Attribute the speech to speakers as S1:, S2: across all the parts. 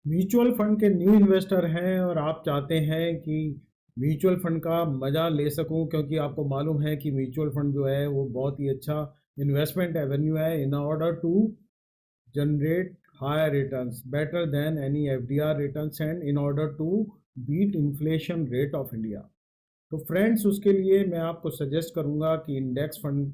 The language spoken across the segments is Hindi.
S1: म्यूचुअल फंड के न्यू इन्वेस्टर हैं और आप चाहते हैं कि म्यूचुअल फंड का मज़ा ले सकूं, क्योंकि आपको मालूम है कि म्यूचुअल फंड जो है वो बहुत ही अच्छा इन्वेस्टमेंट एवेन्यू है in order to generate higher returns better than any FDR returns and in order to beat inflation rate of India. तो फ्रेंड्स, उसके लिए मैं आपको सजेस्ट करूंगा कि इंडेक्स फंड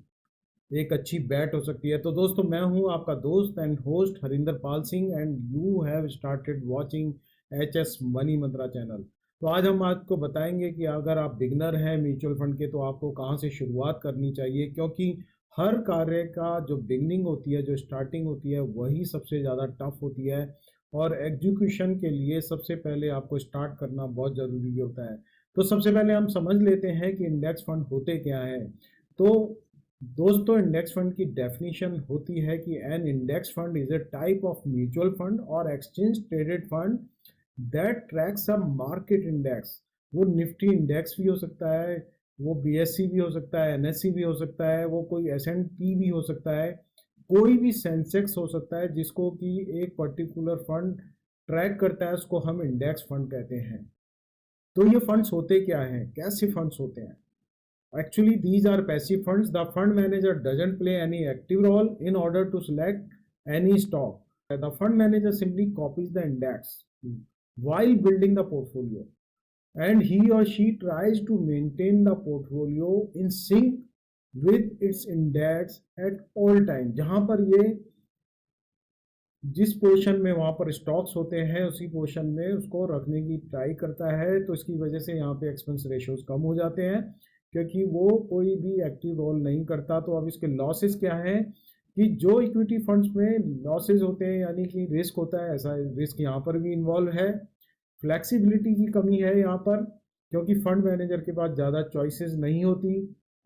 S1: एक अच्छी बैट हो सकती है। तो दोस्तों, मैं हूं आपका दोस्त and host Harinder Pal Singh and you have started watching H S money Mantra channel. तो आज हम आपको बताएंगे कि अगर आप बिगनर हैं म्यूचुअल फंड के, तो आपको कहां से शुरुआत करनी चाहिए, क्योंकि हर कार्य का जो बिगनिंग होती है, जो स्टार्टिंग होती है, वही सबसे ज़्यादा टफ होती है। और एग्जीक्यूशन के लिए सबसे पहले आपको स्टार्ट करना बहुत ज़रूरी होता है। तो सबसे पहले हम समझ लेते हैं कि इंडेक्स फंड होते क्या है। तो दोस्तों, इंडेक्स फंड की डेफिनेशन होती है कि an index fund is a type of mutual fund और exchange traded fund that tracks a market index. वो निफ्टी इंडेक्स भी हो सकता है, वो बीएससी भी हो सकता है, एनएससी भी हो सकता है, वो कोई एसएनपी भी हो सकता है, कोई भी सेंसेक्स हो सकता है जिसको कि एक पर्टिकुलर फंड ट्रैक करता है, उसको हम इंडेक्स फंड कहते हैं। तो ये फंड्स होते क्या हैं, कैसे फंड्स होते हैं? Actually, these are passive funds. The fund manager doesn't play any active role in order to select any stock. The fund manager simply copies the index while building the portfolio, and he or she tries to maintain the portfolio in sync with its index at all time. जहां पर ये जिस पोर्शन में वहाँ पर स्टॉक्स होते हैं, उसी पोर्शन में उसको रखने की ट्राई करता है। तो इसकी वजह से यहाँ पे एक्सपेंस रेशियोज कम हो जाते हैं, क्योंकि वो कोई भी एक्टिव रोल नहीं करता। तो अब इसके लॉसेस क्या हैं कि जो इक्विटी फंड्स में लॉसेस होते हैं, यानी कि रिस्क होता है, ऐसा रिस्क यहाँ पर भी इन्वॉल्व है। फ्लैक्सिबिलिटी की कमी है यहाँ पर, क्योंकि फंड मैनेजर के पास ज़्यादा चॉइसेस नहीं होती।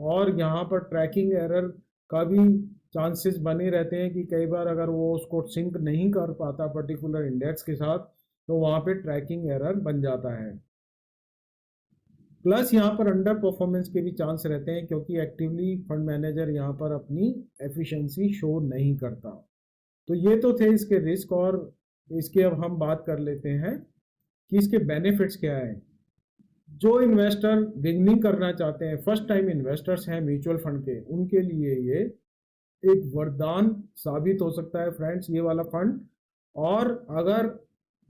S1: और यहाँ पर ट्रैकिंग एरर का भी चांसेस बने रहते हैं कि कई बार अगर वो उसको सिंक नहीं कर पाता पर्टिकुलर इंडेक्स के साथ, तो वहाँ पे ट्रैकिंग एरर बन जाता है। प्लस यहाँ पर अंडर परफॉर्मेंस के भी चांस रहते हैं, क्योंकि एक्टिवली फंड मैनेजर यहाँ पर अपनी एफिशिएंसी शो नहीं करता। तो ये तो थे इसके रिस्क, और इसके अब हम बात कर लेते हैं कि इसके बेनिफिट्स क्या है। जो इन्वेस्टर बिगनिंग करना चाहते हैं, फर्स्ट टाइम इन्वेस्टर्स हैं म्यूचुअल फंड के, उनके लिए ये एक वरदान साबित हो सकता है फ्रेंड्स, ये वाला फंड। और अगर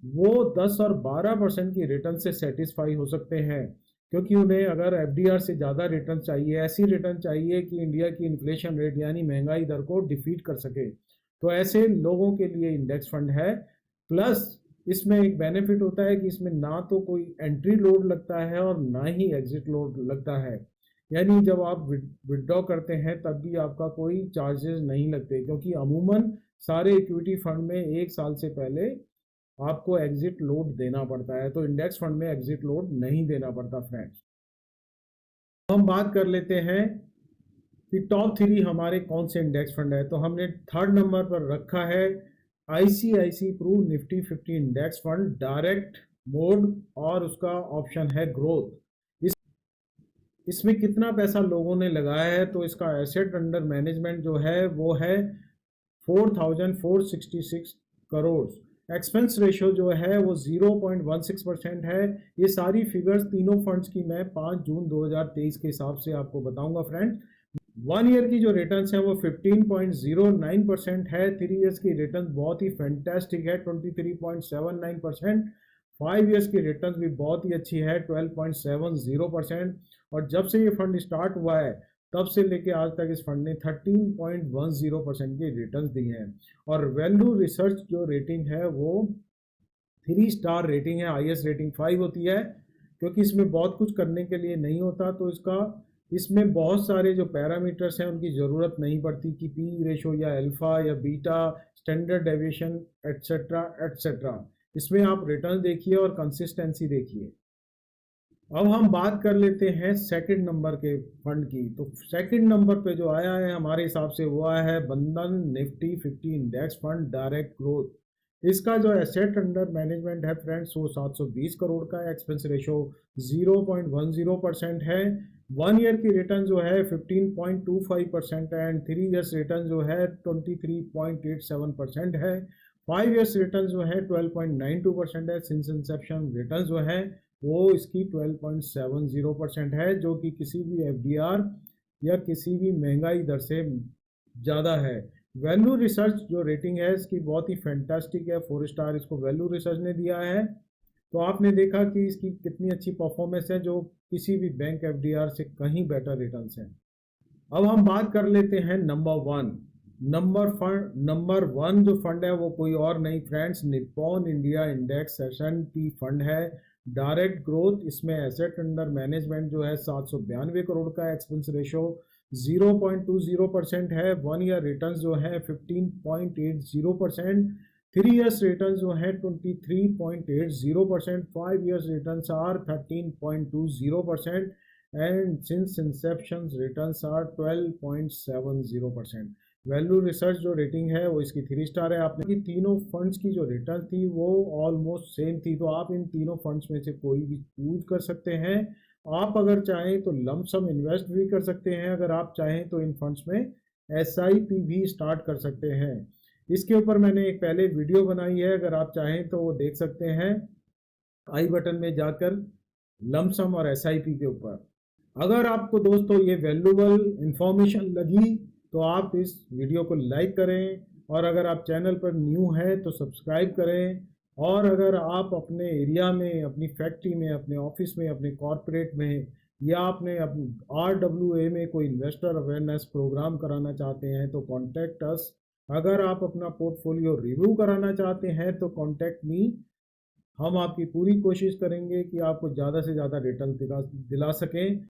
S1: वो 10 और 12% की रिटर्न से सेटिस्फाई हो सकते हैं, क्योंकि उन्हें अगर एफडीआर से ज़्यादा रिटर्न चाहिए, ऐसी रिटर्न चाहिए कि इंडिया की इन्फ्लेशन रेट यानी महंगाई दर को डिफीट कर सके, तो ऐसे लोगों के लिए इंडेक्स फंड है। प्लस इसमें एक बेनिफिट होता है कि इसमें ना तो कोई एंट्री लोड लगता है और ना ही एग्जिट लोड लगता है। यानी जब आप विड्रॉ करते हैं तब भी आपका कोई चार्जेस नहीं लगते, क्योंकि अमूमन सारे इक्विटी फंड में 1 साल से पहले आपको एग्जिट लोड देना पड़ता है। तो इंडेक्स फंड में एग्जिट लोड नहीं देना पड़ता फ्रेंड्स। हम बात कर लेते हैं कि टॉप 3 हमारे कौन से इंडेक्स फंड है। तो हमने थर्ड नंबर पर रखा है ICICI Pru Nifty 50 index fund direct mode, और उसका ऑप्शन है ग्रोथ। इसमें कितना पैसा लोगों ने लगाया है, तो इसका एसेट अंडर मैनेजमेंट जो है वो है 4466 करोड़। एक्सपेंस रेशियो जो है वो 0.16% है। ये सारी फिगर्स तीनों फंड्स की मैं 5 जून 2023 के हिसाब से आपको बताऊंगा फ्रेंड। 1 ईयर की जो रिटर्न्स हैं वो 15.09% है। 3 ईयर्स की रिटर्न बहुत ही फैंटास्टिक है, 23.79%। 5 ईयर्स की रिटर्न भी बहुत ही अच्छी है, 12.70%। और जब से ये फंड स्टार्ट हुआ है तब से लेके आज तक इस फंड ने 13.10% की रिटर्न दी हैं। और वैल्यू रिसर्च जो रेटिंग है वो 3 स्टार रेटिंग है, हाईएस्ट रेटिंग 5 होती है, क्योंकि इसमें बहुत कुछ करने के लिए नहीं होता। तो इसमें बहुत सारे जो पैरामीटर्स हैं उनकी ज़रूरत नहीं पड़ती कि पी रेशो या अल्फा या beta, standard deviation etcetera etcetera. इसमें आप रिटर्न देखिए और कंसिस्टेंसी देखिए। अब हम बात कर लेते हैं सेकंड नंबर के फंड की। तो सेकंड नंबर पे जो आया है हमारे हिसाब से वो आया है बंधन Nifty 50 index fund direct growth. इसका जो एसेट अंडर मैनेजमेंट है फ्रेंड्स वो 720 करोड़ का है। एक्सपेंस रेशो 0.10% है। 1 ईयर की रिटर्न जो है 15.25% है एंड 3 ईयर्स रिटर्न जो है 23.87% है। 5 ईयर्स रिटर्न जो है 12.92% है। सिंस इंसेप्शन रिटर्न जो है वो इसकी 12.70% है, जो कि किसी भी एफडीआर या किसी भी महंगाई दर से ज़्यादा है। वैल्यू रिसर्च जो रेटिंग है इसकी बहुत ही फैंटास्टिक है, 4 स्टार इसको वैल्यू रिसर्च ने दिया है। तो आपने देखा कि इसकी कितनी अच्छी परफॉर्मेंस है, जो किसी भी बैंक एफडीआर से कहीं बेटर रिटर्न्स हैं। अब हम बात कर लेते हैं नंबर वन। नंबर वन जो फंड है वो कोई और नहीं friends, Nippon India index S&P fund है। डायरेक्ट ग्रोथ, इसमें एसेट अंडर मैनेजमेंट जो है 792 करोड़ का, एक्सपेंस रेशो 0.20% है। 1 ईयर रिटर्न जो है 15.80%। 3 ईयर्स रिटर्न जो है 23.80%। 5 years return are 13.20%। And since inception returns are 12.70%। Value research जो रेटिंग है वो इसकी 3 स्टार है। आपने कि तीनों फंड्स की जो रिटर्न थी वो ऑलमोस्ट सेम थी, तो आप इन तीनों फंड्स में से कोई भी चूज कर सकते हैं। आप अगर चाहें तो लमसम इन्वेस्ट भी कर सकते हैं, अगर आप चाहें तो इन फंड्स में SIP भी स्टार्ट कर सकते हैं। इसके ऊपर मैंने एक पहले वीडियो बनाई है, अगर आप चाहें तो वो देख सकते हैं आई बटन में जाकर, लमसम और SIP के ऊपर। अगर आपको दोस्तों ये वैल्यूबल इंफॉर्मेशन लगी तो आप इस वीडियो को लाइक करें, और अगर आप चैनल पर न्यू हैं तो सब्सक्राइब करें। और अगर आप अपने एरिया में, अपनी फैक्ट्री में, अपने ऑफिस में, अपने कॉरपोरेट में, या आपने अपने RWA में कोई इन्वेस्टर अवेयरनेस प्रोग्राम कराना चाहते हैं तो कॉन्टैक्ट अस। अगर आप अपना पोर्टफोलियो रिव्यू कराना चाहते हैं तो कॉन्टैक्ट मी। हम आपकी पूरी कोशिश करेंगे कि आपको ज़्यादा से ज़्यादा रिटर्न दिला सकें।